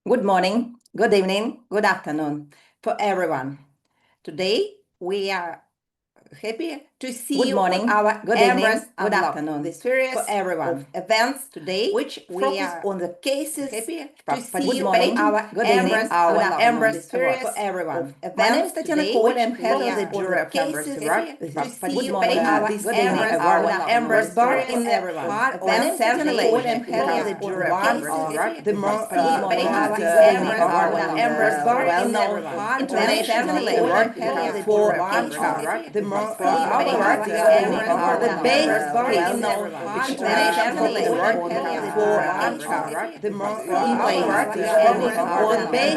Good morning, good evening, good afternoon for everyone. Today we are happy to see you on our good evening, good afternoon. The series for everyone of events today, which we are on the cases. Happy to see you on our good evening, our EMBRAS series for everyone. My name is Ekaterina, I'm head of the jury of EMBRAS Award. To see you on our good evening award, EMBRAS bar in the heart of Central Asia. I'm head of the jury of EMBRAS. The most EMBRAS bar in the heart international award for Kuchkarov. The most the base bar in the international award for Kuchkarov. The most on base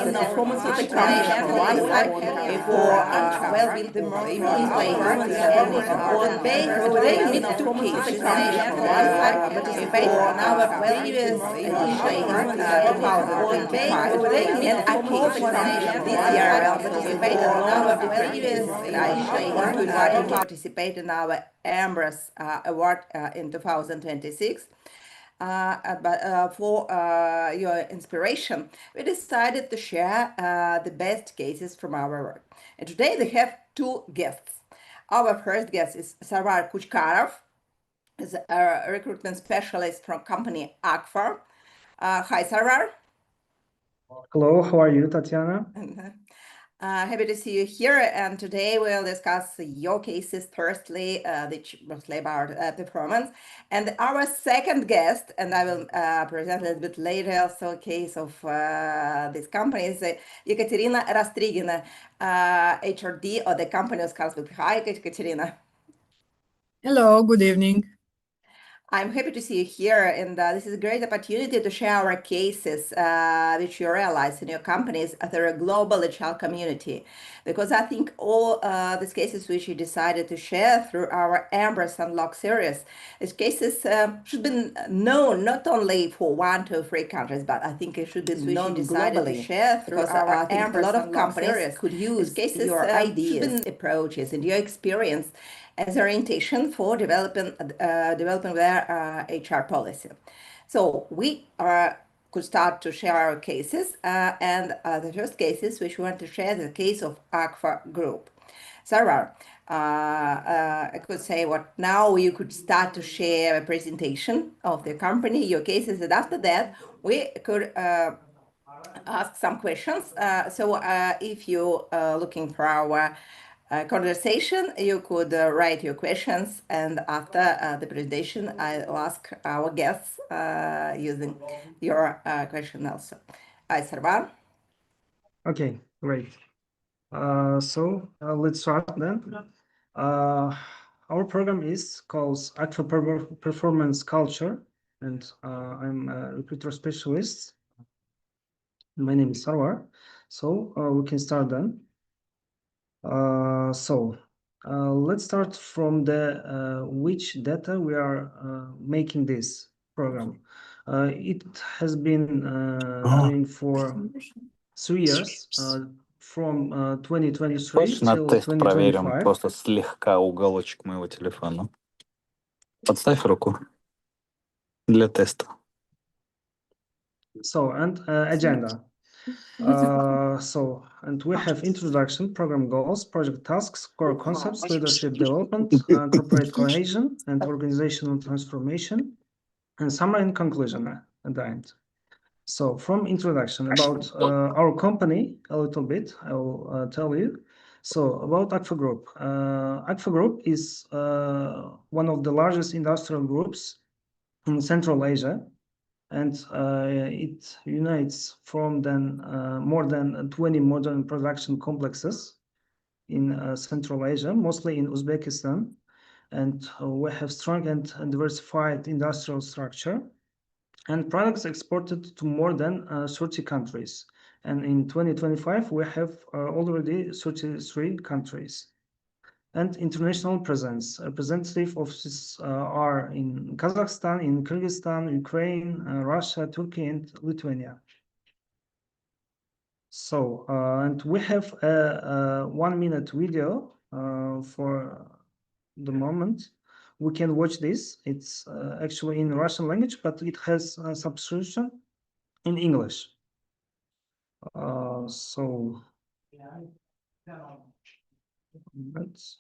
in the pharmaceutical company for one side for well-being the most on base in the two cases for one side participate on our previous on base and AKFA this year will participate on our previous want to invite you to participate in our EMBRAS award in 2026. But for your inspiration, we decided to share the best cases from our work. And today we have two guests. Our first guest is Sarvar Kuchkarov, is a recruitment specialist from company AKFA. Hi, Sarvar. Hello, how are you, Tatiana? Happy to see you here, and today we'll discuss your cases firstly, which mostly about performance, and our second guest, and I will present a little bit later also a case of this company is Ekaterina Rastrigina, HRD of the company UzCarlsberg. Hi, Ekaterina. Hello, good evening. I'm happy to see you here, and this is a great opportunity to share our cases which you realize in your companies through a global HR community, because I think all these cases which you decided to share through our EMBRAS Unlock series, these cases should be known not only for 1, 2, 3 countries, but I think it should be known globally. To share through our EMBRAS a lot of companies could use cases, your ideas, approaches, and your experience as orientation for developing their HR policy. So we could start to share our cases, and the first cases which we want to share is the case of AKFA Group. Sarvar, I could say what now you could start to share a presentation of the company, your cases, and after that we could ask some questions. So if you're looking for our conversation, you could write your questions, and after the presentation I'll ask our guests using your question also. Hi, Sarvar. Okay, great. So let's start then. Our program is called AKFA Performance Culture, and I'm a recruiter specialist. My name is Sarvar. So we can start then. Let's start from the which data we are making this program. It has been doing for 3 years, from 2023 Хочешь на till тест проверим 2025. просто слегка уголочек моего телефона? Подставь руку для теста. So, and agenda. And we have introduction, program goals, project tasks, core concepts, leadership development, corporate cohesion, and organizational transformation, and summary and conclusion at the end. So from introduction about our company, a little bit, I will tell you. So about AKFA Group. AKFA Group is one of the largest industrial groups in Central Asia, and it unites from more than 20 modern production complexes in Central Asia, mostly in Uzbekistan, and we have strong and diversified industrial structure, and products exported to more than 30 countries. And in 2025, we have already 33 countries. And international presence. Representative offices are in Kazakhstan, in Kyrgyzstan, Ukraine, Russia, Turkey, and Lithuania. So, and we have a 1-minute video for the moment. We can watch this. It's actually in Russian language, but it has a subscription in English. So let's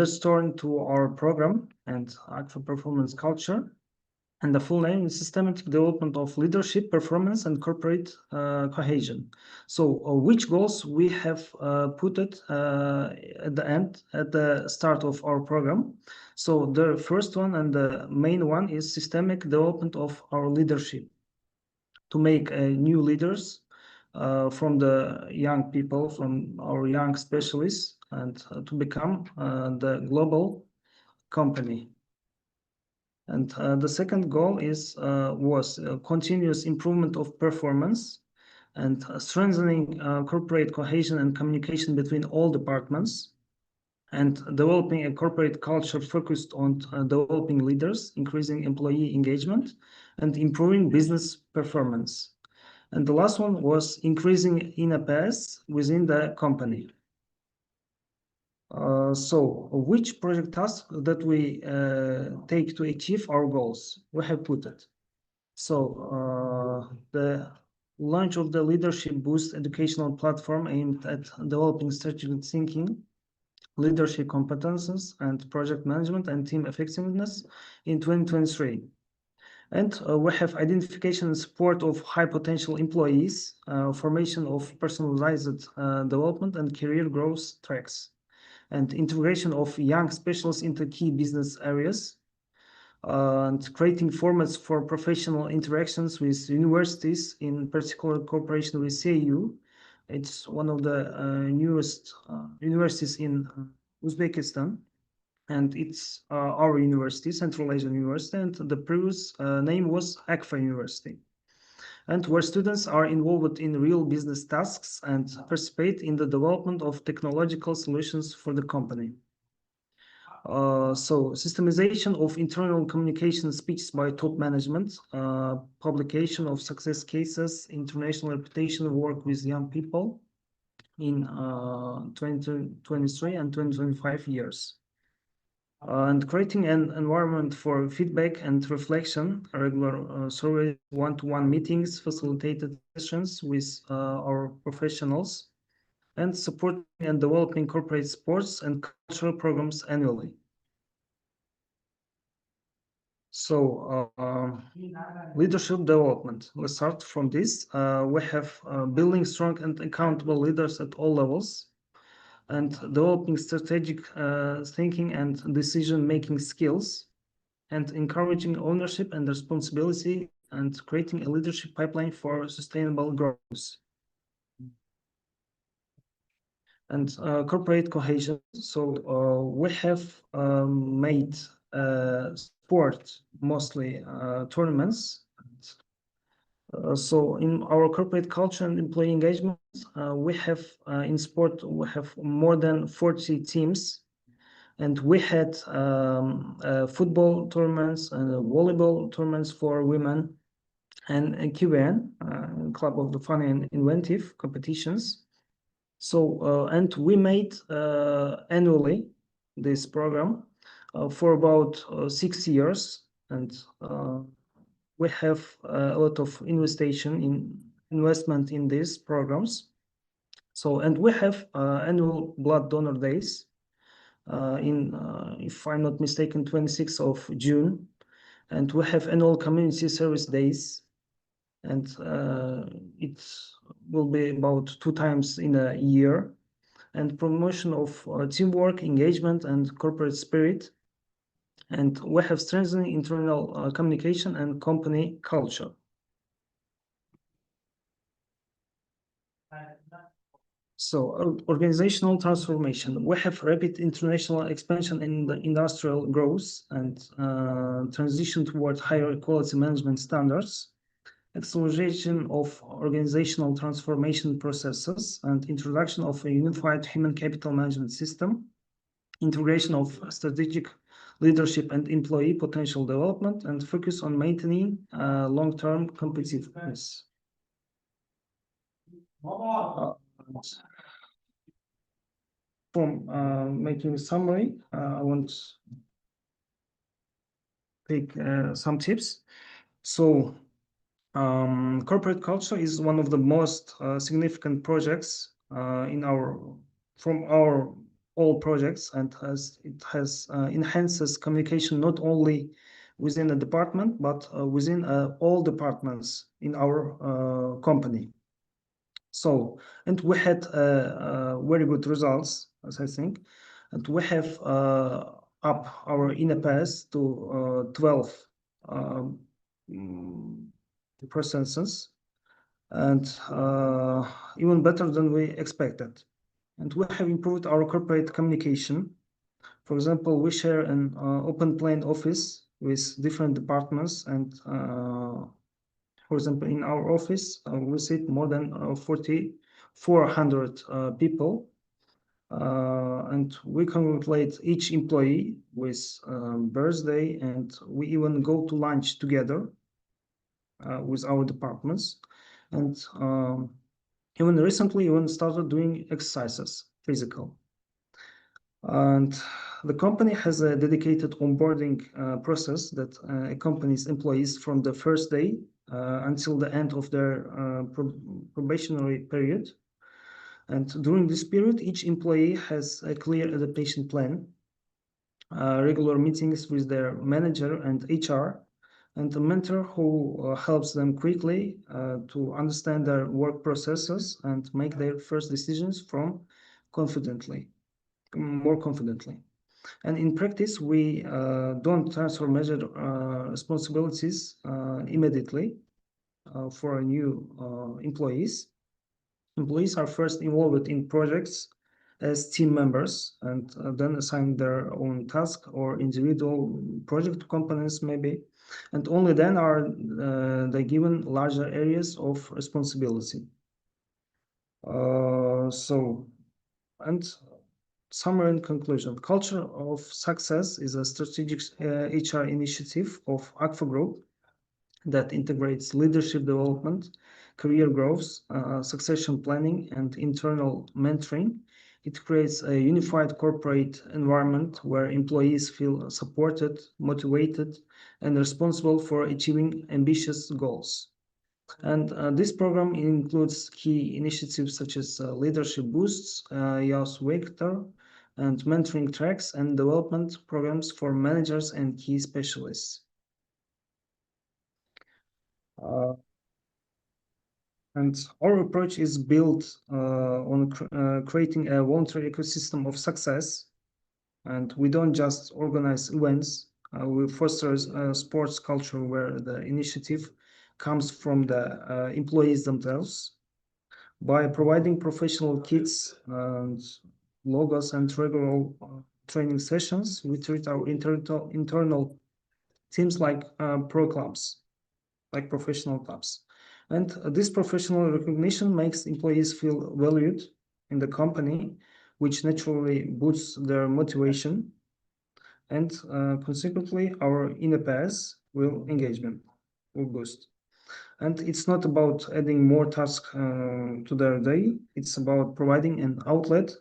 let's turn to our program and AKFA performance culture. And the full name is Systematic Development of Leadership, Performance, and Corporate Cohesion. So which goals we have put it at the start of our program. So the first one and the main one is systemic development of our leadership, to make new leaders from the young people, from our young specialists, and to become the global company. And the second goal was continuous improvement of performance and strengthening corporate cohesion and communication between all departments, and developing a corporate culture focused on developing leaders, increasing employee engagement, and improving business performance. And the last one was increasing EMBRAS within the company. So which project task that we take to achieve our goals? We have put it. So the launch of the Leadership Boost educational platform aimed at developing strategic thinking, leadership competences, and project management and team effectiveness in 2023. And we have identification and support of high potential employees, formation of personalized development and career growth tracks, and integration of young specialists into key business areas, and creating formats for professional interactions with universities, in particular cooperation with CAU. It's one of the newest universities in Uzbekistan, and it's our university, Central Asian University, and the previous name was AKFA University, and where students are involved in real business tasks and participate in the development of technological solutions for the company. So systemization of internal communication speeches by top management, publication of success cases, international reputation work with young people in 2023 and 2025 years. And creating an environment for feedback and reflection, regular survey, one-to-one meetings, facilitated sessions with our professionals, and supporting and developing corporate sports and cultural programs annually. So leadership development. Let's start from this. We have building strong and accountable leaders at all levels, and developing strategic thinking and decision-making skills, and encouraging ownership and responsibility, and creating a leadership pipeline for sustainable growth. And corporate cohesion. So we have made sport mostly tournaments. So in our corporate culture and employee engagement, we have in sport, we have more than 40 teams, and we had football tournaments and volleyball tournaments for women, and QN, Club of the Funny and Inventive competitions. So and we made annually this program for about 6 years, and we have a lot of investment in these programs. So, and we have annual blood donor days if I'm not mistaken, 26th of June. And we have annual community service days. And it will be about 2 times in a year. And promotion of teamwork, engagement, and corporate spirit. And we have strengthening internal communication and company culture. So organizational transformation. We have rapid international expansion in the industrial growth and transition toward higher quality management standards, acceleration of organizational transformation processes, and introduction of a unified human capital management system, integration of strategic leadership and employee potential development, and focus on maintaining long-term competitiveness. From making a summary, I want to take some tips. So corporate culture is one of the most significant projects from our all projects, and it has enhances communication not only within a department but within all departments in our company. So, and we had very good results, as I think, and we have up our EMBRAS to 12 percentages, and even better than we expected. And we have improved our corporate communication. For example, we share an open plan office with different departments, and for example, in our office, we sit more than 4,400 people, and we congratulate each employee with birthday, and we even go to lunch together with our departments, and even recently started doing exercises, physical. And the company has a dedicated onboarding process that accompanies employees from the first day until the end of their probationary period. And during this period, each employee has a clear adaptation plan, regular meetings with their manager and HR, and a mentor who helps them quickly to understand their work processes and make their first decisions more confidently. And in practice, we don't transfer measured responsibilities immediately for new employees. Employees are first involved in projects as team members, and then assign their own task or individual project components maybe, and only then are they given larger areas of responsibility. And summary and conclusion. Culture of success is a strategic HR initiative of AKFA Group that integrates leadership development, career growth, succession planning, and internal mentoring. It creates a unified corporate environment where employees feel supported, motivated, and responsible for achieving ambitious goals. And this program includes key initiatives such as leadership boosts, youth vector, and mentoring tracks, and development programs for managers and key specialists. And our approach is built on creating a voluntary ecosystem of success. And we don't just organize events, we foster a sports culture where the initiative comes from the employees themselves. By providing professional kits and logos and regular training sessions, we treat our internal teams like pro clubs, like professional clubs. And this professional recognition makes employees feel valued in the company, which naturally boosts their motivation, and consequently our EMBRAS engagement will boost. And it's not about adding more tasks to their day, it's about providing an outlet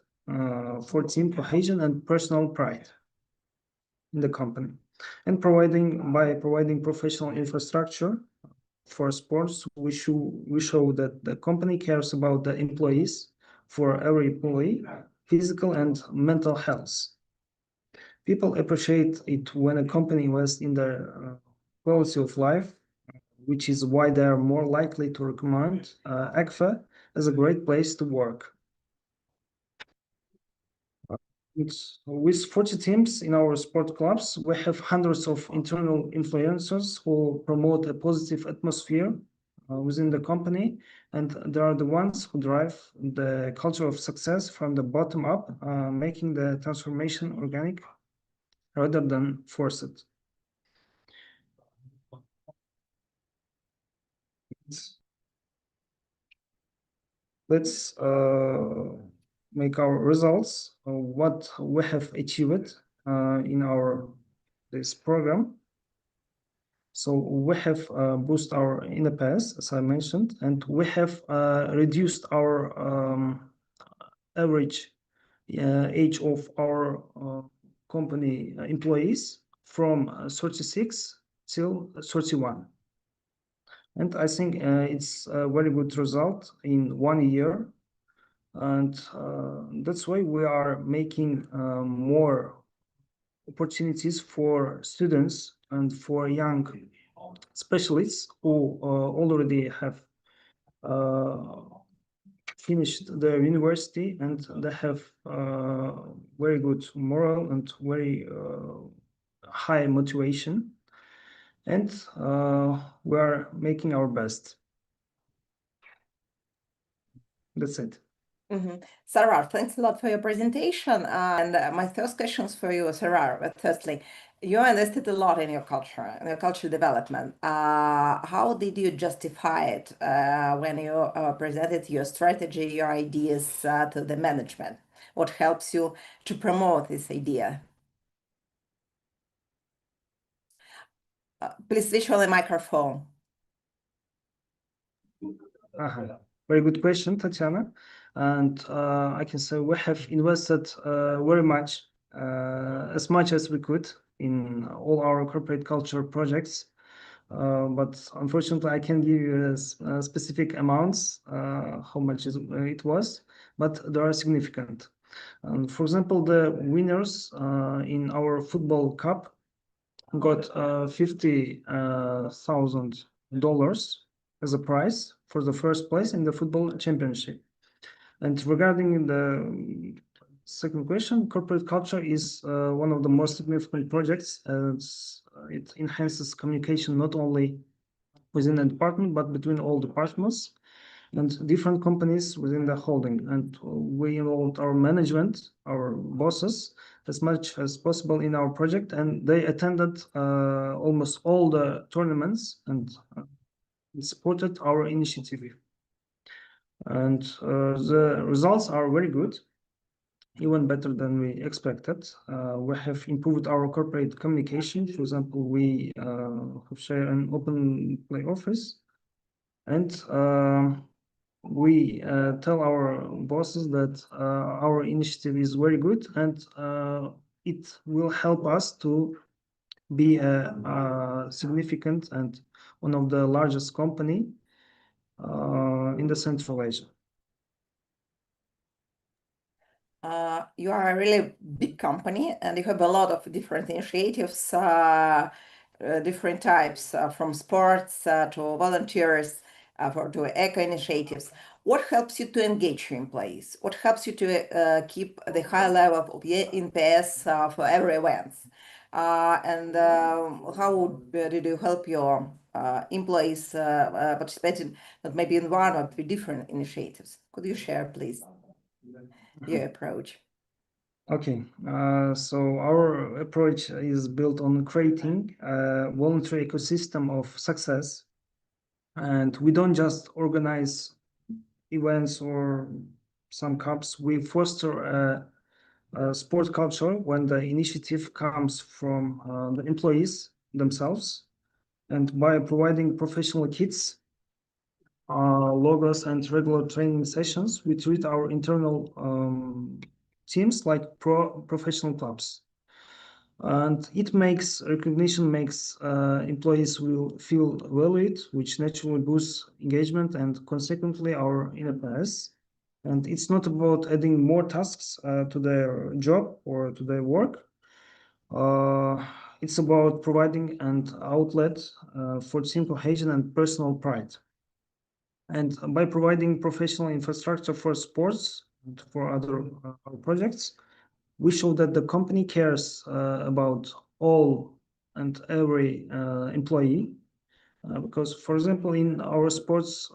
for team cohesion and personal pride in the company. And by providing professional infrastructure for sports, we show that the company cares about the employees, for every employee, physical and mental health. People appreciate it when a company invests in their quality of life, which is why they are more likely to recommend AKFA as a great place to work. With 40 teams in our sport clubs, we have hundreds of internal influencers who promote a positive atmosphere within the company, and they are the ones who drive the culture of success from the bottom up, making the transformation organic rather than forced. Let's make our results, what we have achieved in this program. So we have boosted our NPS, as I mentioned, and we have reduced our average age of our company employees from 36 till 31. And I think it's a very good result in 1 year. And that's why we are making more opportunities for students and for young specialists who already have finished their university, and they have very good moral and very high motivation. And we are making our best. That's it. Sarvar, thanks a lot for your presentation. And my first questions for you, Sarvar. But firstly, you invested a lot in your culture and your cultural development. How did you justify it when you presented your strategy, your ideas to the management? What helps you to promote this idea? Please switch on the microphone. Very good question, Tatiana. And I can say we have invested very much, as much as we could in all our corporate culture projects. But unfortunately, I can't give you specific amounts, how much it was, but they are significant. For example, the winners in our football cup got $50,000 as a prize for the first place in the football championship. And regarding the second question, corporate culture is one of the most significant projects, as it enhances communication not only within a department, but between all departments and different companies within the holding. And we involved our management, our bosses, as much as possible in our project, and they attended almost all the tournaments and supported our initiative. And the results are very good, even better than we expected. We have improved our corporate communication. For example, we have shared an open play office, and we tell our bosses that our initiative is very good, and it will help us to be a significant and one of the largest company in the Central Asia. You are a really big company, and you have a lot of different initiatives, different types, from sports to volunteers, to eco initiatives. What helps you to engage your employees? What helps you to keep the high level of NPS for every event? And how did you help your employees participating, not maybe in one or two different initiatives? Could you share, please, your approach? Okay, so our approach is built on creating a voluntary ecosystem of success. And we don't just organize events or some cups, we foster a sport culture when the initiative comes from the employees themselves. And by providing professional kits, logos, and regular training sessions, we treat our internal teams like professional clubs. And recognition makes employees will feel valued, which naturally boosts engagement and consequently our NPS. And it's not about adding more tasks to their job or to their work. It's about providing an outlet for team cohesion and personal pride. And by providing professional infrastructure for sports and for other projects, we show that the company cares about all and every employee. Because, for example, in our sports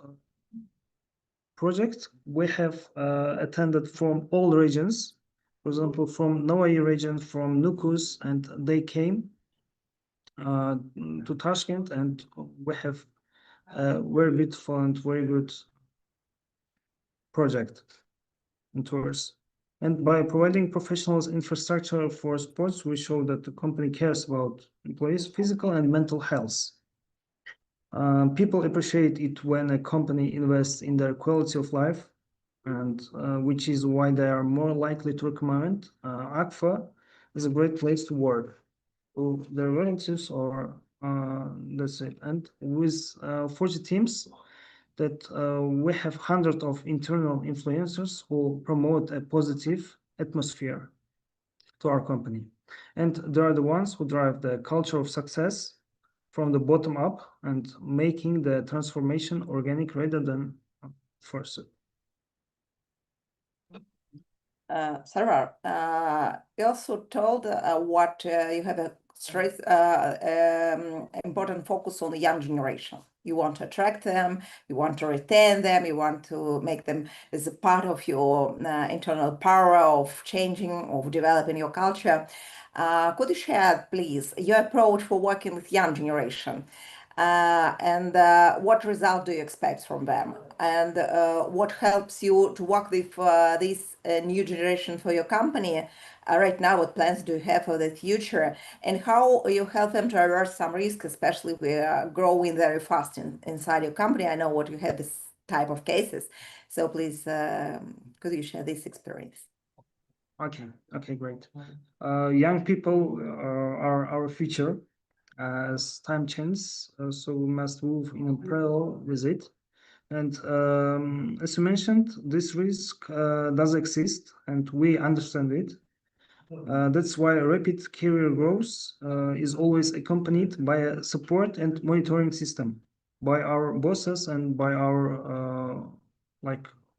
project, we have attended from all regions. For example, from Noai region, from Nukus, and they came to Tashkent, and we have a very beautiful and very good project and tours. And by providing professionals infrastructure for sports, we show that the company cares about employees' physical and mental health. People appreciate it when a company invests in their quality of life, and which is why they are more likely to recommend AKFA is a great place to work. So their relatives or that's it. And with 40 teams, that we have hundreds of internal influencers who promote a positive atmosphere to our company. And they are the ones who drive the culture of success from the bottom up and making the transformation organic rather than forced. Sarvar, you also told what you have a stress, important focus on the young generation. You want to attract them, you want to retain them, you want to make them as a part of your internal power of changing, of developing your culture. Could you share, please, your approach for working with young generation? And what result do you expect from them? And what helps you to work with this new generation for your company right now? What plans do you have for the future? And how you help them to averse some risk, especially if we are growing very fast inside your company? I know what you have this type of cases. So please, could you share this experience? Okay, great. Young people are our future. As time changes, so we must move in parallel with it. And as you mentioned, this risk does exist, and we understand it. That's why rapid career growth is always accompanied by a support and monitoring system by our bosses and by our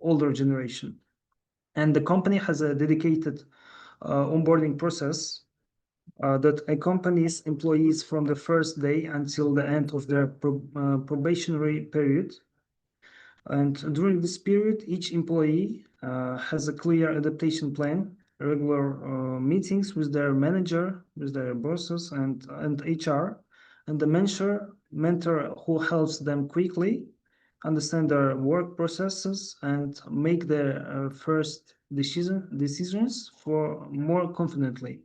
older generation. And the company has a dedicated onboarding process that accompanies employees from the first day until the end of their probationary period. And during this period, each employee has a clear adaptation plan, regular meetings with their manager, with their bosses and HR, and the mentor who helps them quickly understand their work processes and make their first decisions for more confidently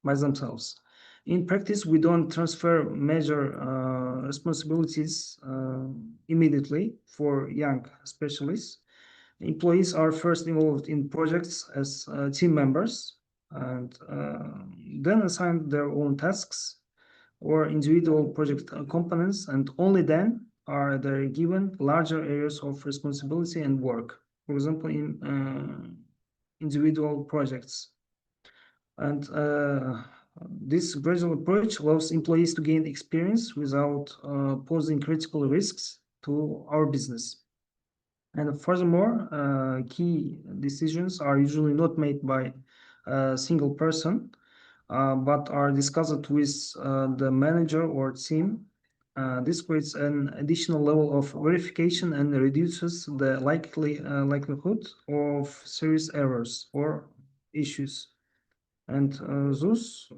by themselves. In practice, we don't transfer major responsibilities immediately for young specialists. Employees are first involved in projects as team members and then assigned their own tasks or individual project components, and only then are they given larger areas of responsibility and work, for example, in individual projects. And this gradual approach allows employees to gain experience without posing critical risks to our business. And furthermore, key decisions are usually not made by a single person, but are discussed with the manager or team. This creates an additional level of verification and reduces the likelihood of serious errors or issues. And thus,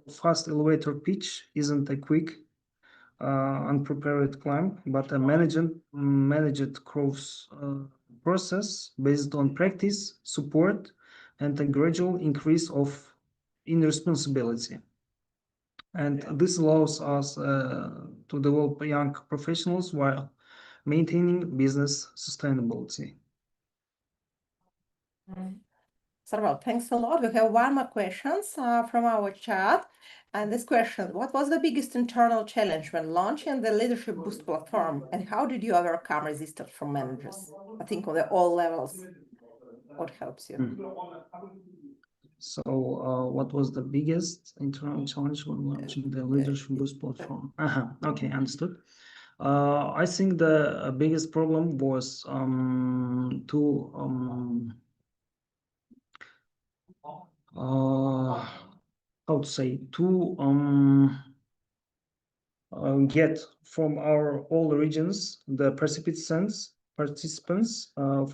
fast elevator pitch isn't a quick, unprepared climb, but a managed growth process based on practice, support, and a gradual increase in responsibility. And this allows us to develop young professionals while maintaining business sustainability. Sarvar, thanks a lot. We have one more question from our chat. And this question, what was the biggest internal challenge when launching the Leadership Boost platform? And how did you overcome resistance from managers? I think on all levels, what helps you? So what was the biggest internal challenge when launching the Leadership Boost platform? Okay, understood. I think the biggest problem was to get from our all regions the participants, for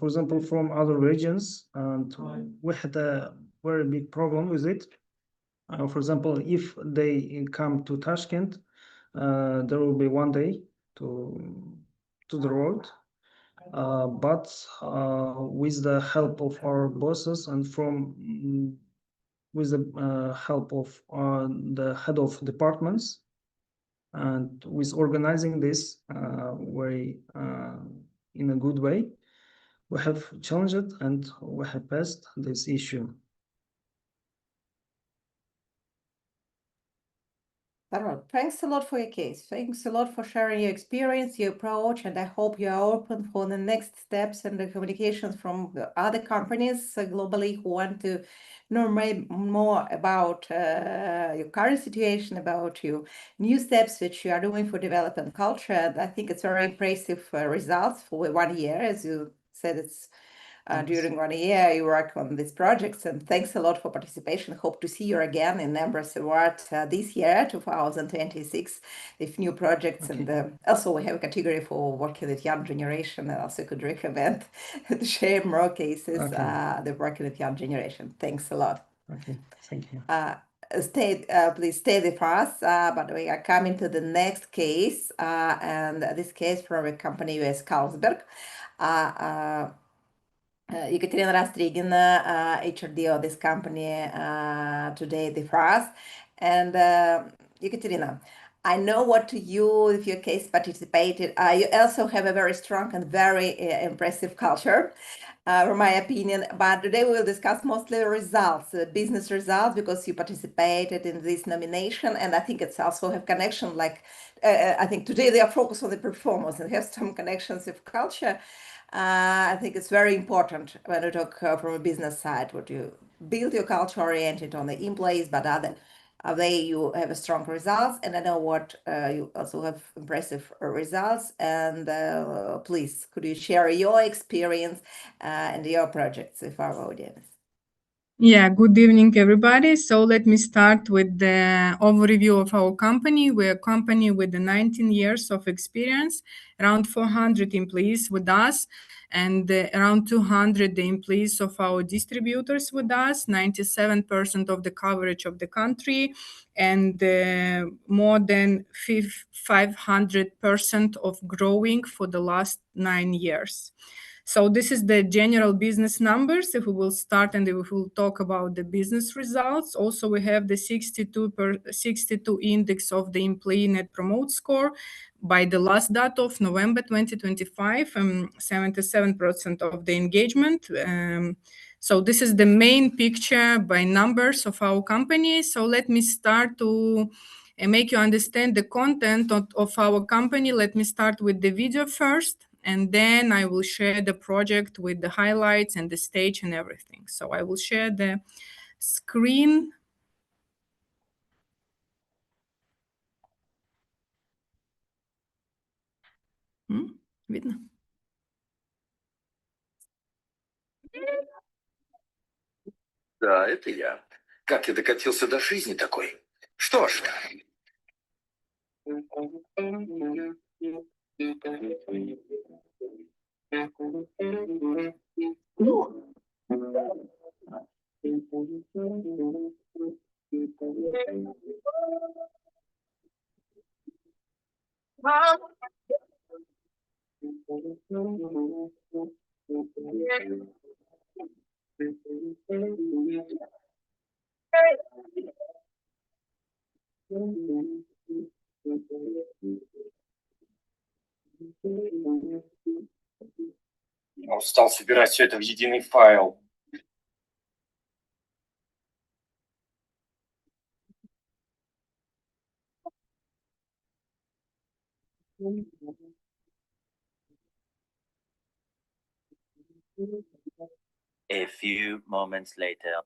example, from other regions, and we had a very big problem with it. For example, if they come to Tashkent, there will be one day to the road, but with the help of our bosses and with the help of the head of departments, and with organizing this in a good way, we have challenged it and we have passed this issue. Sarvar, thanks a lot for your case. Thanks a lot for sharing your experience, your approach, and I hope you are open for the next steps and the communications from the other companies globally who want to know more about your current situation, about your new steps which you are doing for development culture. And I think it's very impressive results for 1 year, as you said. It's during 1 year you work on these projects, and thanks a lot for participation. Hope to see you again in EMBRAS Award this year, 2026, with new projects. Okay. And also we have a category for working with young generation, and also could recommend to share more cases the working with young generation. Thanks a lot. Okay, thank you. Please stay with us, but we are coming to the next case, and this case from a company UzCarlsberg. Ekaterina Rastrigina, HRD of this company, today with us. And Ekaterina, I know what you, if your case participated, you also have a very strong and very impressive culture, from my opinion. But today we will discuss mostly the results, business results, because you participated in this nomination. And I think it's also have connection, like, I think today they are focused on the performance and have some connections with culture. I think it's very important when you talk from a business side, what you build your culture oriented on the employees, but other way you have a strong results. And I know what you also have impressive results. And please, could you share your experience and your projects with our audience? Yeah, good evening, everybody. So let me start with the overview of our company. We're a company with 19 years of experience, around 400 employees with us, and around 200 employees of our distributors with us, 97% of the coverage of the country, and more than 500% of growing for the last 9 years. So this is the general business numbers. If we will start and we will talk about the business results. Also, we have the 62 index of the employee net promote score by the last data of November 2025, 77% of the engagement. So this is the main picture by numbers of our company. So let me start to make you understand the content of our company. Let me start with the video first, and then I will share the project with the highlights and the stage and everything. So I will share the screen. Видно? Да, это я. Как ты докатился до жизни такой? Что ж. Я устал собирать все это в единый файл. A few moments later.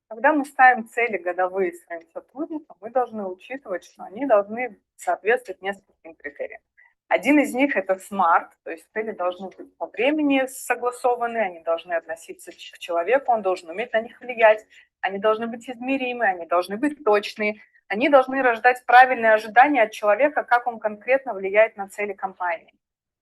Когда мы ставим цели годовые своим сотрудникам, мы должны учитывать, что они должны соответствовать нескольким критериям. Один из них – это SMART, то есть цели должны быть по времени согласованы, они должны относиться к человеку, он должен уметь на них влиять, они должны быть измеримы, они должны быть точные, они должны рождать правильные ожидания от человека, как он конкретно влияет на цели компании.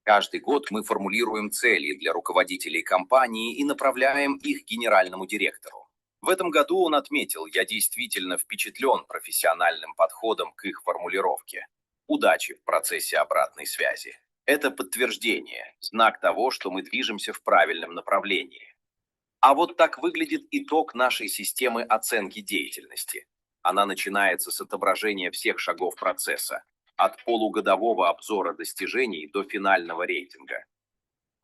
Каждый год мы формулируем цели для руководителей компании и направляем их генеральному директору. В этом году он отметил: я действительно впечатлен профессиональным подходом к их формулировке. Удачи в процессе обратной связи. Это подтверждение, знак того, что мы движемся в правильном направлении. А вот так выглядит итог нашей системы оценки деятельности. Она начинается с отображения всех шагов процесса, от полугодового обзора достижений до финального рейтинга.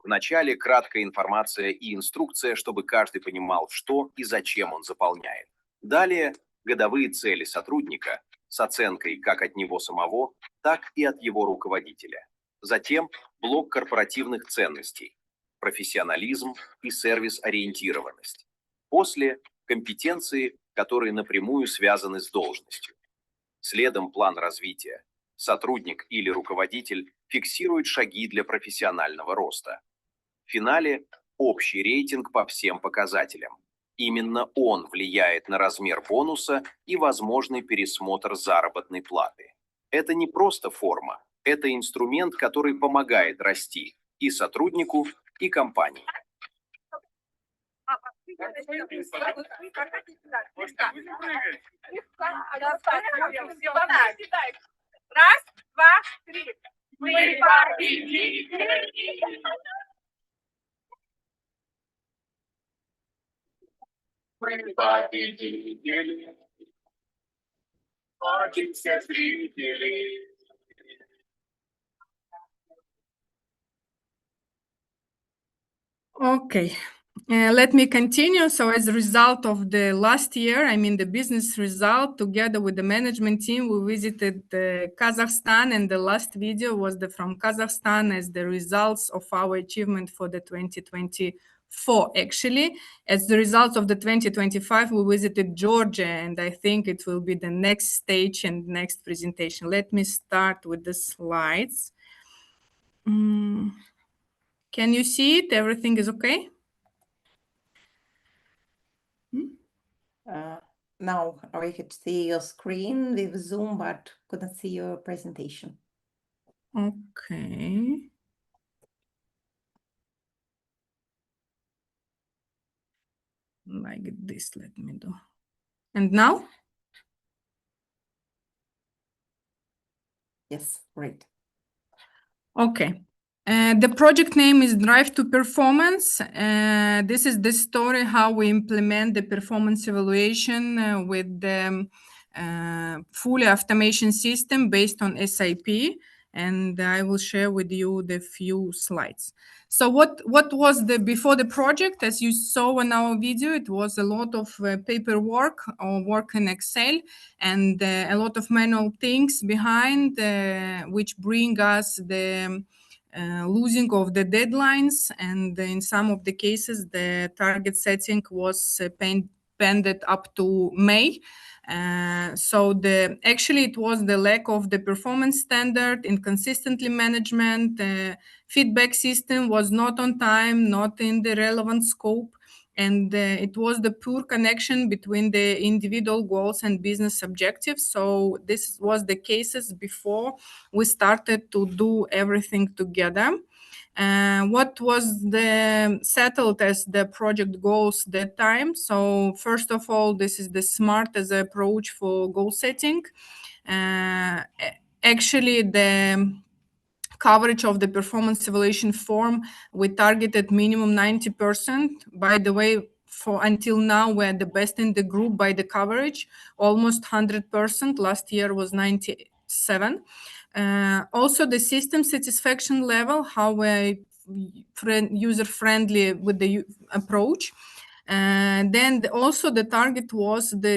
Вначале краткая информация и инструкция, чтобы каждый понимал, что и зачем он заполняет. Далее годовые цели сотрудника с оценкой как от него самого, так и от его руководителя. Затем блок корпоративных ценностей, профессионализм и сервис-ориентированность. После компетенции, которые напрямую связаны с должностью. Следом план развития. Сотрудник или руководитель фиксирует шаги для профессионального роста. В финале общий рейтинг по всем показателям. Именно он влияет на размер бонуса и возможный пересмотр заработной платы. Это не просто форма, это инструмент, который помогает расти и сотруднику, и компании. Раз, два, три. Мы победили! Мы победили. Очень все зрители. Okay, let me continue. So as a result of the last year, I mean the business result, together with the management team, we visited Kazakhstan, and the last video was from Kazakhstan as the results of our achievement for the 2024. Actually, as the results of the 2025, we visited Georgia, and I think it will be the next stage and next presentation. Let me start with the slides. Can you see it? Everything is okay? Now we could see your screen with Zoom, but couldn't see your presentation. Okay. Like this, let me do. And now? Yes, great. Okay. The project name is Drive to Performance. This is the story how we implement the performance evaluation with the fully automation system based on SAP. And I will share with you the few slides. So what was the before the project? As you saw in our video, it was a lot of paperwork or work in Excel and a lot of manual things behind, which bring us the losing of the deadlines, and in some of the cases the target setting was pended up to May. So actually it was the lack of the performance standard, inconsistently management, feedback system was not on time, not in the relevant scope, and it was the poor connection between the individual goals and business objectives. So this was the cases before we started to do everything together. What was the settled as the project goals that time? So first of all, this is the SMART as an approach for goal setting. Actually, the coverage of the performance evaluation form, we targeted minimum 90%. By the way, for until now, we're the best in the group by the coverage, almost 100%. Last year was 97. Also, the system satisfaction level, how we user-friendly with the approach. Then also the target was the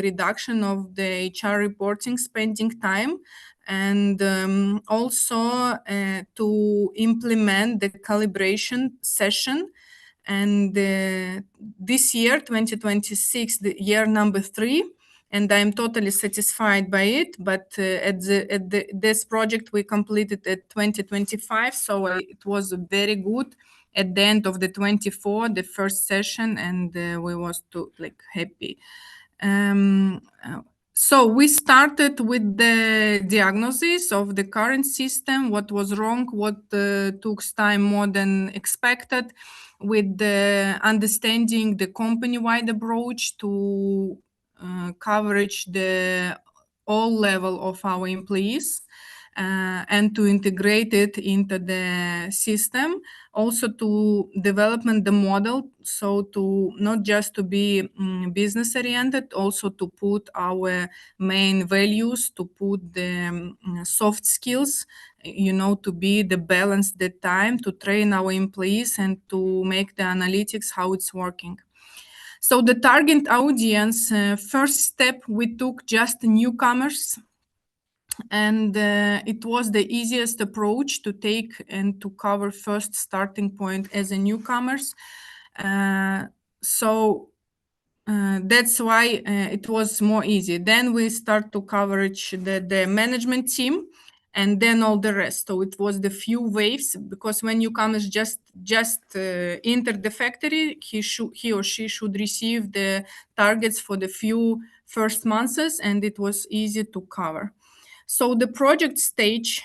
reduction of the HR reporting spending time, and also to implement the calibration session. And this year, 2026, the year number 3, and I'm totally satisfied by it. But this project we completed at 2025, so it was very good. At the end of the 24, the first session, and we was happy. So we started with the diagnosis of the current system, what was wrong, what took time more than expected, with the understanding the company-wide approach to coverage the all level of our employees. And to integrate it into the system, also to development the model, so to not just to be business oriented, also to put our main values, to put the soft skills, to be the balance the time, to train our employees and to make the analytics how it's working. So the target audience, first step, we took just newcomers, and it was the easiest approach to take and to cover first starting point as a newcomers. That's why it was more easy. Then we start to coverage the management team, and then all the rest. So it was the few waves, because when newcomers just enter the factory, he or she should receive the targets for the few first months, and it was easy to cover. So the project stage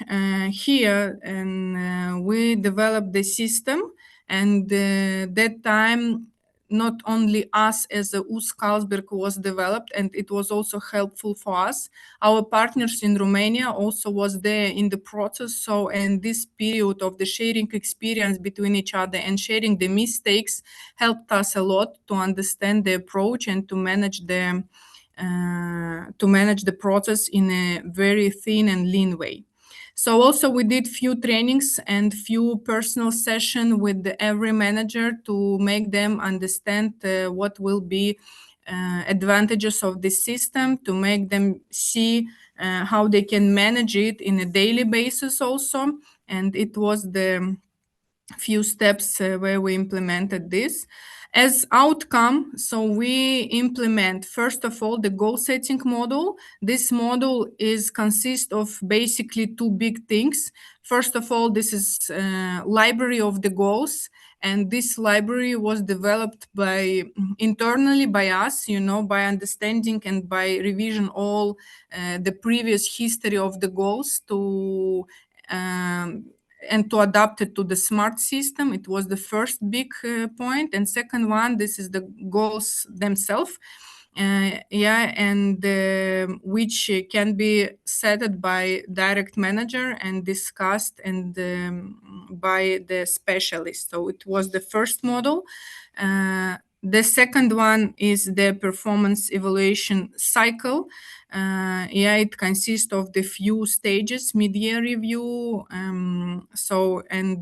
here, and we developed the system, and that time not only us as a UzCarlsberg was developed, and it was also helpful for us. Our partners in Romania also was there in the process. So in this period of the sharing experience between each other and sharing the mistakes helped us a lot to understand the approach and to manage the process in a very thin and lean way. So also we did few trainings and few personal sessions with every manager to make them understand what will be advantages of this system, to make them see how they can manage it in a daily basis also. And it was the few steps where we implemented this. As outcome, so we implement, first of all, the goal setting model. This model consists of basically two big things. First of all, this is library of the goals. And this library was developed internally by us, by understanding and by revision all the previous history of the goals and to adapt it to the smart system. It was the first big point. And second one, this is the goals themselves. Which can be set by direct manager and discussed and by the specialist. So it was the first model. The second one is the performance evaluation cycle. It consists of the few stages: mid-year review, and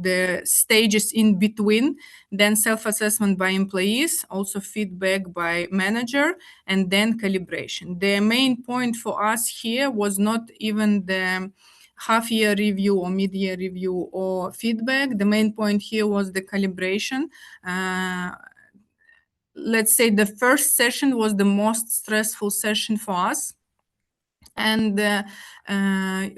the stages in between, then self-assessment by employees, also feedback by manager, and then calibration. The main point for us here was not even the half-year review or mid-year review or feedback. The main point here was the calibration. Let's say the first session was the most stressful session for us. And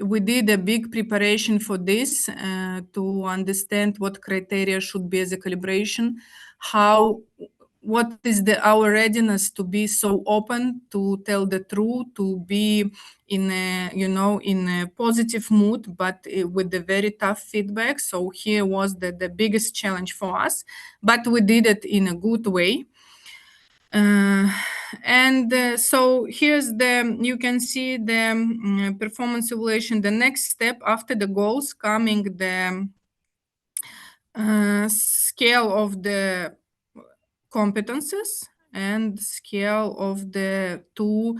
we did a big preparation for this to understand what criteria should be as a calibration, what is our readiness to be so open, to tell the truth, to be in a positive mood, but with the very tough feedback. So here was the biggest challenge for us, but we did it in a good way. So here's you can see the performance evaluation. The next step after the goals coming the scale of the competences. and scale of the two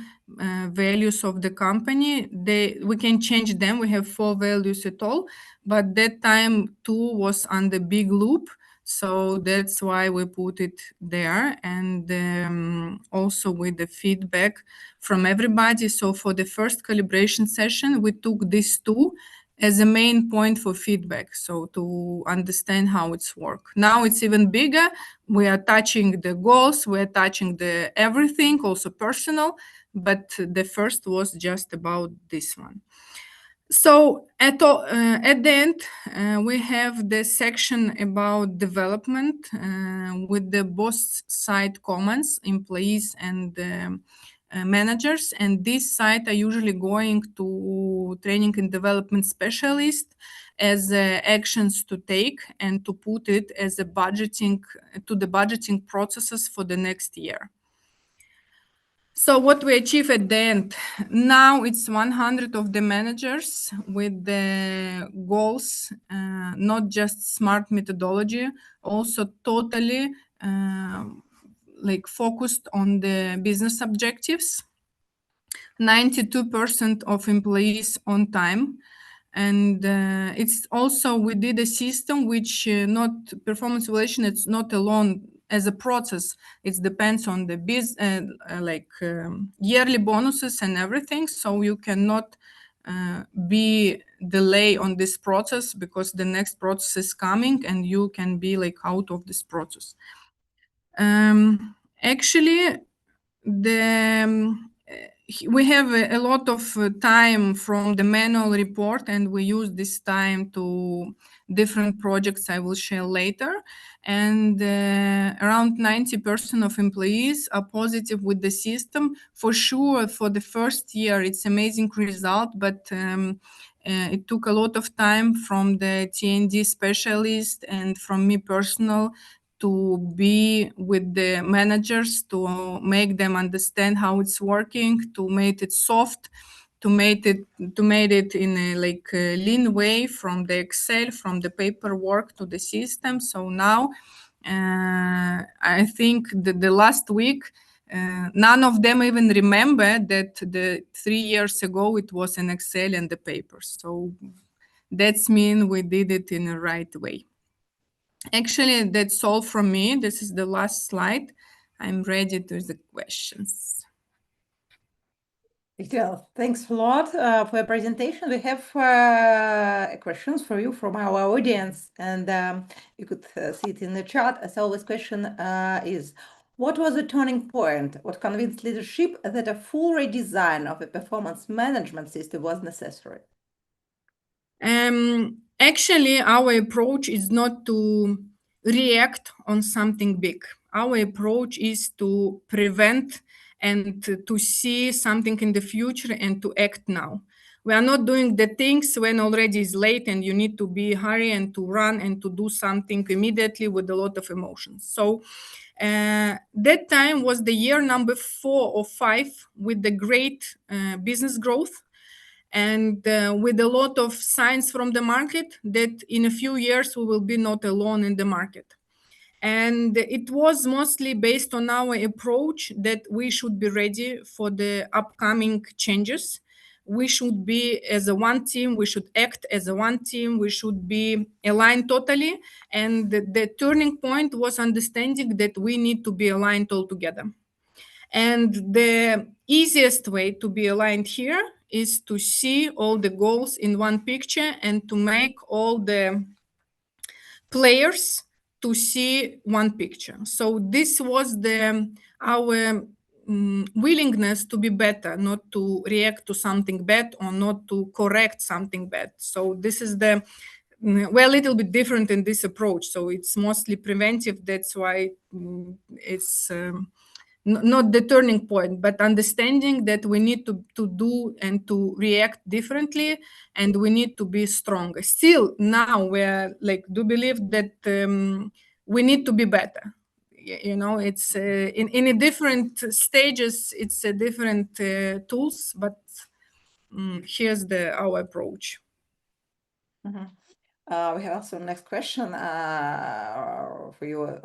values of the company. We can change them. We have 4 values at all, but that time 2 was on the big loop. So that's why we put it there, and also with the feedback from everybody. So for the first calibration session, we took these 2 as a main point for feedback, so to understand how it's work. Now it's even bigger. We are touching the goals, we are touching the everything, also personal, but the first was just about this one. So at the end, we have the section about development with the both side comments, employees and managers. And this side are usually going to training and development specialist as actions to take and to put it as a budgeting to the budgeting processes for the next year. So what we achieve at the end, now it's 100 of the managers with the goals, not just smart methodology, also totally like focused on the business objectives. 92% of employees on time. And it's also, we did a system which not performance evaluation, it's not alone as a process. It depends on the yearly bonuses and everything. So you cannot be delay on this process because the next process is coming and you can be like out of this process. Actually, we have a lot of time from the manual report, and we use this time to different projects I will share later. And around 90% of employees are positive with the system. For sure, for the first year, it's amazing result, but it took a lot of time from the T&D specialist and from me personal to be with the managers, to make them understand how it's working, to make it soft, to make it in a lean way from the Excel, from the paperwork to the system. So now I think that the last week, none of them even remember that the 3 years ago it was in Excel and the paper. So that's mean we did it in the right way. Actually, that's all from me. This is the last slide. I'm ready to the questions. Well, thanks a lot for your presentation. We have questions for you from our audience, and you could see it in the chat. So this question is, what was the turning point? What convinced leadership that a full redesign of a performance management system was necessary? Actually, our approach is not to react on something big. Our approach is to prevent and to see something in the future and to act now. We are not doing the things when already is late and you need to be hurry and to run and to do something immediately with a lot of emotions. So that time was the year number 4 or 5 with the great business growth. And with a lot of signs from the market that in a few years we will be not alone in the market. And it was mostly based on our approach that we should be ready for the upcoming changes. We should be as a one team, we should act as a one team, we should be aligned totally. And the turning point was understanding that we need to be aligned all together. And the easiest way to be aligned here is to see all the goals in one picture and to make all the players to see one picture. So this was our willingness to be better, not to react to something bad or not to correct something bad. So this is we're a little bit different in this approach. So it's mostly preventive. That's why it's not the turning point, but understanding that we need to do and to react differently, and we need to be stronger. Still, now we're do believe that we need to be better. You know, it's in a different stages, it's a different tools, but here's our approach. Mm-hmm. We have also next question for you.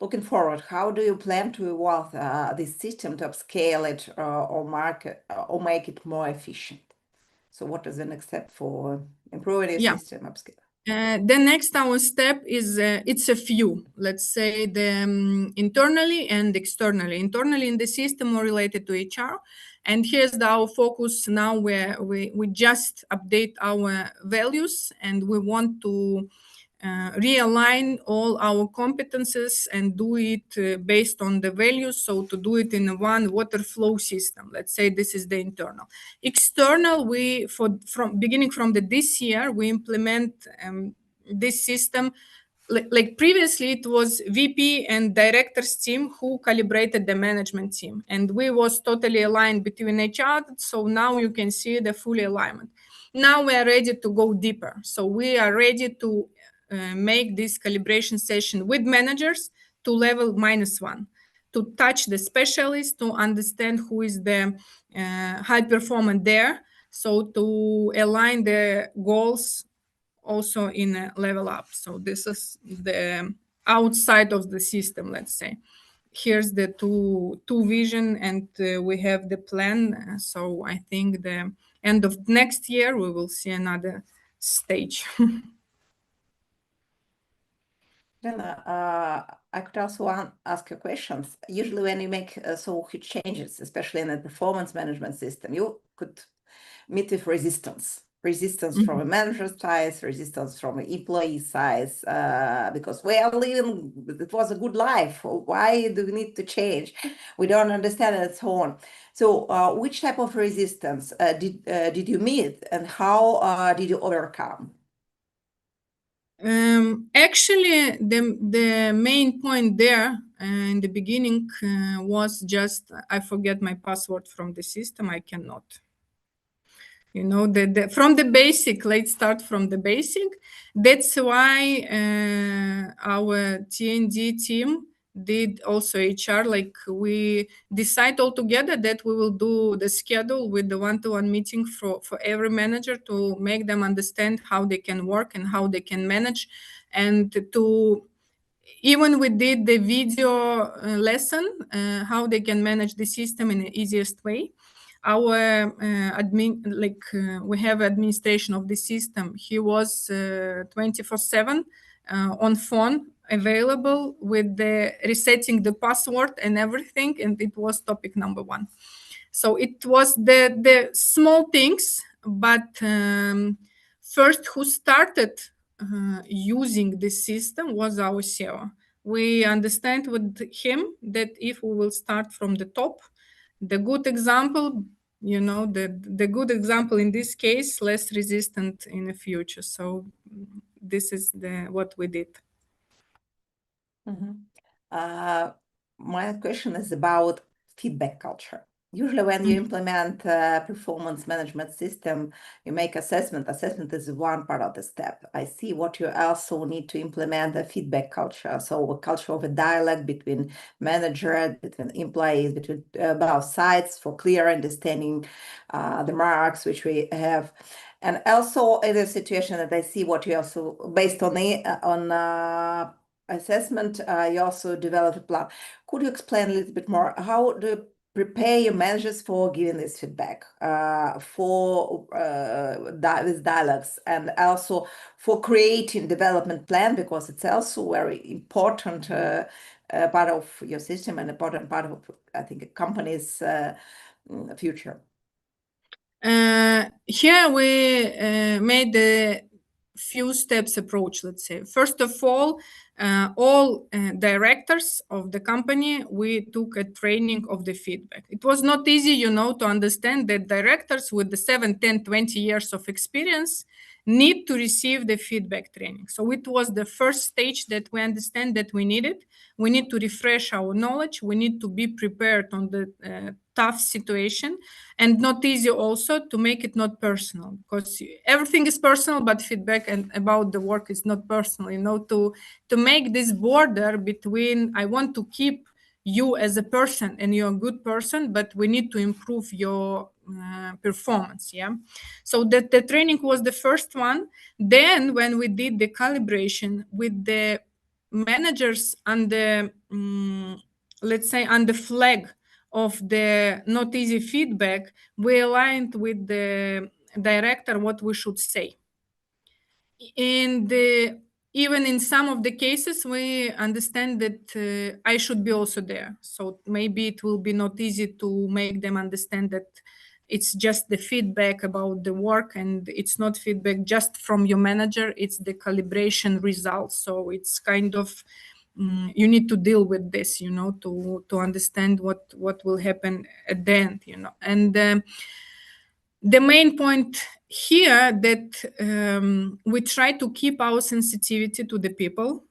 Looking forward, how do you plan to evolve this system to upscale it or make it more efficient? So what is the next step for improving your system upscale? The next our step is it's a few, let's say, the internally and externally. Internally in the system more related to HR, and here's our focus now, where we just update our values, and we want to realign all our competences and do it based on the values. So to do it in one water flow system, let's say this is the internal. External, beginning from this year, we implement this system. Like previously, it was VP and directors team who calibrated the management team, and we was totally aligned between each other. So now you can see the full alignment. Now we are ready to go deeper. So we are ready to make this calibration session with managers to level -1, to touch the specialists, to understand who is the high performer there. So to align the goals also in a level up. So this is the outside of the system, let's say. Here's the two vision, and we have the plan. So I think the end of next year, we will see another stage. Then I could also ask you questions. Usually when you make so huge changes, especially in the performance management system, you could meet with resistance from a manager side, resistance from an employee side, because we are living, it was a good life. Why do we need to change? We don't understand it, and so on. So which type of resistance did you meet, and how did you overcome? Actually, the main point there in the beginning was just, I forget my password from the system. I cannot. You know, from the basic, let's start from the basic. That's why our T&D team did also HR, like we decide all together that we will do the schedule with the one-to-one meeting for every manager to make them understand how they can work and how they can manage. And to even we did the video lesson, how they can manage the system in the easiest way. Our admin, we have administration of the system. He was 24/7 on phone, available with the resetting the password and everything, and it was topic number 1. So it was the small things, but first who started using this system was our CEO. We understand with him that if we will start from the top, the good example, you know, the good example in this case, less resistant in the future. So this is what we did. My question is about feedback culture. Usually when you implement a performance management system, you make assessment. Assessment is one part of the step. I see what you also need to implement a feedback culture. So a culture of a dialogue between manager, between employees, between both sides for clear understanding the marks which we have. And also in the situation that I see what you also, based on assessment, you also developed a plan. Could you explain a little bit more? How do you prepare your managers for giving this feedback, with dialogues, and also for creating development plan, because it's also very important part of your system and important part of, I think, a company's future? Here we made a few steps approach, let's say. First of all directors of the company, we took a training of the feedback. It was not easy, you know, to understand that directors with the 7, 10, 20 years of experience need to receive the feedback training. So it was the first stage that we understand that we needed. We need to refresh our knowledge. We need to be prepared on the tough situation, and not easy also to make it not personal, because everything is personal, but feedback and about the work is not personal, you know, to make this border between I want to keep you as a person and you're a good person, but we need to improve your performance. Yeah, so that the training was the first one. Then when we did the calibration with the managers on the let's say on the flag of the not easy feedback, we aligned with the director what we should say. And even in some of the cases, we understand that I should be also there. So maybe it will be not easy to make them understand that it's just the feedback about the work, and it's not feedback just from your manager, it's the calibration results. So it's kind of you need to deal with this, you know, to understand what will happen at the end, you know. And the main point here that we try to keep our sensitivity to the people.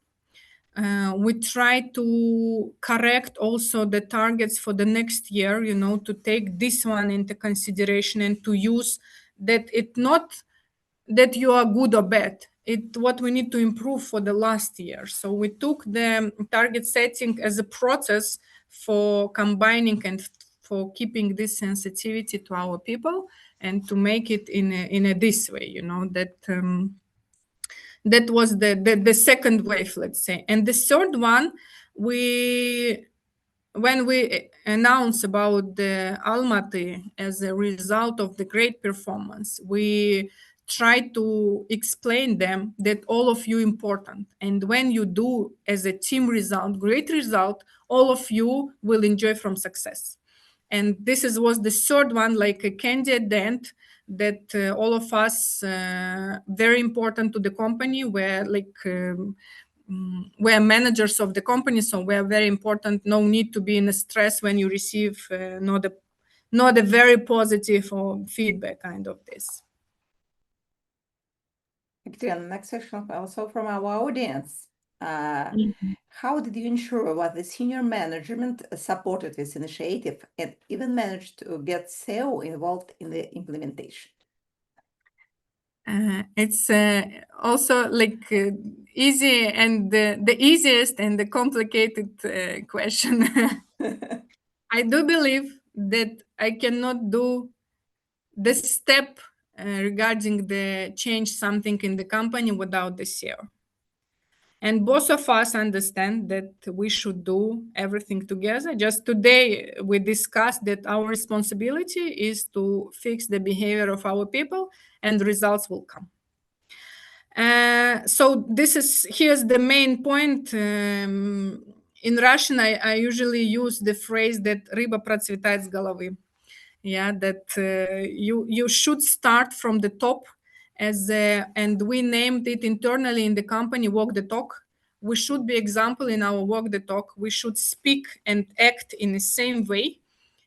We try to correct also the targets for the next year, you know, to take this one into consideration and to use that it not that you are good or bad, it what we need to improve for the last year. So we took the target setting as a process for combining and for keeping this sensitivity to our people and to make it in a this way, you know, that that was the second wave, let's say. And the third one, when we announced about the Almaty as a result of the great performance, we try to explain them that all of you important. And when you do as a team result, great result, all of you will enjoy from success. And this was the third one, like a candy at the end, that all of us very important to the company, where like we're managers of the company, so we're very important. No need to be in a stress when you receive not a very positive or feedback kind of this. Ekaterina, next question also from our audience. How did you ensure that the senior management supported this initiative and even managed to get CEO involved in the implementation? It's also like easy and the easiest and the complicated question. I do believe that I cannot do the step regarding the change something in the company without the CEO. And both of us understand that we should do everything together. Just today, we discussed that our responsibility is to fix the behavior of our people, and results will come. So here's the main point. In Russian, I usually use the phrase that рыба процветает с головы. Yeah, that you should start from the top, and we named it internally in the company walk the talk. We should be example in our walk the talk. We should speak and act in the same way,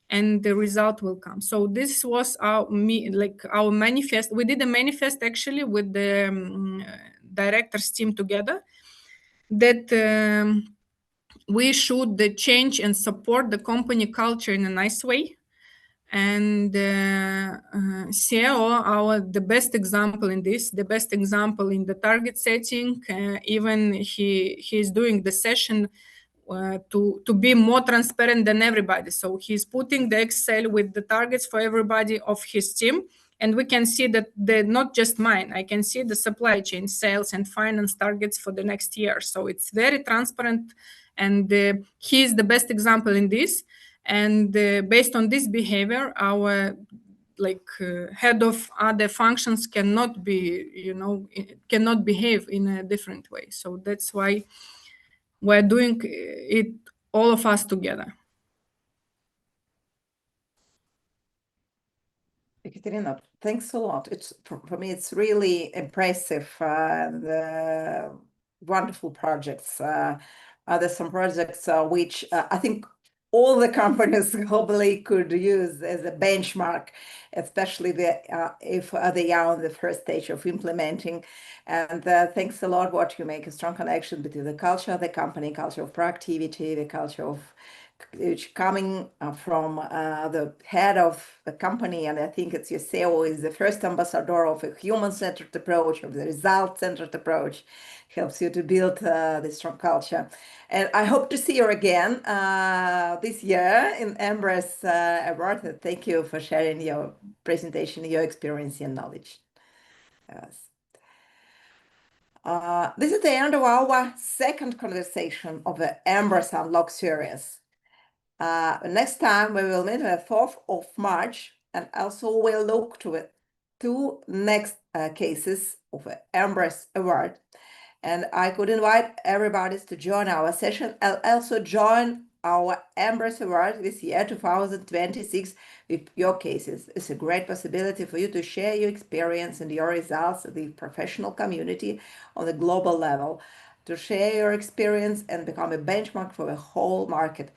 and the result will come. So this was our manifest. We did a manifest actually with the directors team together, that we should change and support the company culture in a nice way. And CEO, the best example in this, the best example in the target setting. Even he is doing the session to be more transparent than everybody. So he's putting the Excel with the targets for everybody of his team. And we can see that they're not just mine. I can see the supply chain, sales, and finance targets for the next year. So it's very transparent. And he is the best example in this. And based on this behavior, our head of other functions cannot behave in a different way. So that's why we're doing it, all of us together. Ekaterina, thanks a lot. For me, it's really impressive. The wonderful projects. There's some projects which I think all the companies globally could use as a benchmark, especially if they are on the first stage of implementing. And thanks a lot. What you make a strong connection between the culture of the company, culture of proactivity, the culture of which coming from the head of the company, and I think it's your CEO is the first ambassador of a human-centered approach, of the result-centered approach, helps you to build this strong culture. And I hope to see you again this year in EMBRAS Award. And thank you for sharing your presentation, your experience and knowledge. Yes. This is the end of our second conversation of the EMBRAS Unlock series. Next time we will meet on the 4th of March, and also we'll look to the two next cases of the EMBRAS Award. And I could invite everybody to join our session and also join our EMBRAS Award this year, 2026, with your cases. It's a great possibility for you to share your experience and your results with the professional community on the global level, to share your experience and become a benchmark for the whole market.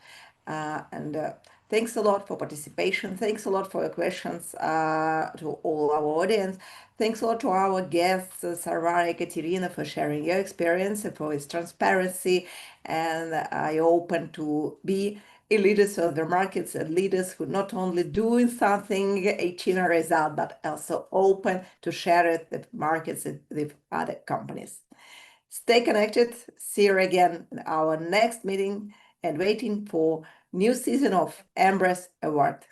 Thanks a lot for participation. Thanks a lot for your questions to all our audience. Thanks a lot to our guests, Sarvar and Ekaterina, for sharing your experience and for its transparency. And I open to be leaders of the markets and leaders who not only doing something, achieving a result, but also open to share it with markets and with other companies. Stay connected. See you again in our next meeting and waiting for new season of EMBRAS Award.